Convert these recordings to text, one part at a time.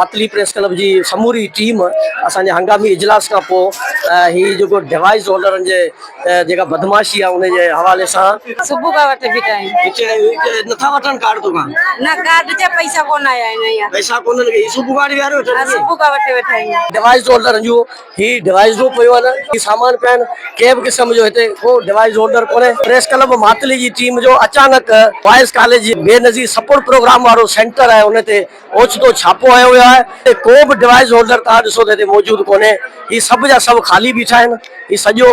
Matali press club जी समूरी team असांजे हंगामी इजलास खां पोइ ही जेको डिवाइस होल्डरनि जे जेका बदमाशी आहे उन जे हवाले सां सुबह का वठे बीठा आहियूं। नथा वठनि कार्ड दुकान न कार्ड ते पैसा कोन आया आहिनि अञा। पैसा कोन लॻे सुबुह खां वठी विहारियो हा, सुबह का वठे वेठा आहियूं। डिवाइस होल्डरनि जूं ही डिवाइसूं पियूं आहिनि, ही सामान पिया आहिनि, कंहिं बि क़िस्म जो हिते को डिवाइस होल्डर कोन्हे। प्रेस क्लब मातली जी टीम जो अचानक बॉयज़ कॉलेज जी बेनज़ीर सपोर्ट प्रोग्राम वारो सेंटर आहे उन ते ओचितो छापो आयो वियो आहे। को बि डिवाइस होल्डर तव्हां ॾिसो त हिते मौजूदु कोन्हे। ही सभु जा सभु ख़ाली बीठा आहिनि। ही सॼो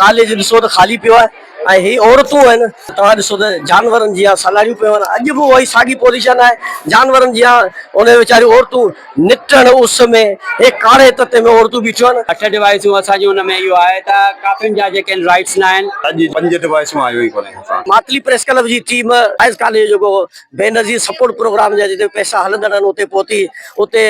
कॉलेज ॾिसो त ख़ाली पियो आहे ऐं ही औरतूं आहिनि, तव्हां ॾिसो त जानवरनि जी सलाड़ियूं पियूं आहिनि। अॼु बि उहा ई साॻी पोज़ीशन आहे जानवरनि जी। उन वीचारियूं औरतूं निटण उस में हे कारे तते में औरतूं बीठियूं आहिनि। 8 डिवाइसूं असांजी हुन में इहो आहे त काफ़ियुनि जा जेके राइट्स न आहिनि। अॼु 5 डिवाइसूं आयूं ई कोन्हे। मातली प्रेस क्लब जी टीम बॉयज़ कॉलेज जेको बेनज़ीर सपोर्ट प्रोग्राम जा जिते पैसा हलंदा आहिनि उते पहुती। उते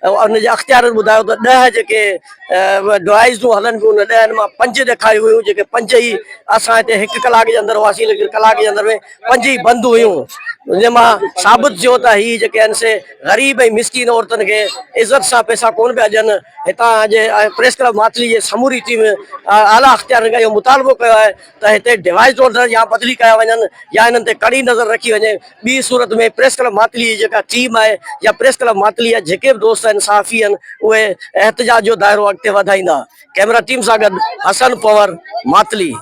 उनजे अख़्तियारनि ॿुधायो त 10 जेके डिवाइसूं हलनि पियूं उन 10 मां 5 ॾेखारियूं हुयूं, जेके 5 ई असां हिते 1 कलाक जे अंदरि हुआसीं, लेकिन कलाक जे अंदरि में 5 ई बंदि हुयूं। उन मां साबित थियो त ही जेके आहिनि से ग़रीब ऐं मिसकीन औरतुनि खे इज़त सां पैसा कोन पिया ॾियनि। हितां जे प्रेस क्लब मातली जे समूरी टीम आला अख़्तियारनि खां इहो मुतालबो कयो आहे त हिते डिवाइस होल्डर या बदिली कया वञनि या इन्हनि ते कड़ी नज़र रखी वञे। ॿी सूरत में प्रेस क्लब मातली जी जेका टीम आहे या प्रेस क्लब मातली जा जेके बि दोस्त आहिनि सहाफ़ी आहिनि उहे एहतजाज जो दाइरो अॻिते वधाईंदा। कैमरा टीम सां गॾु हसन पवर, मातली।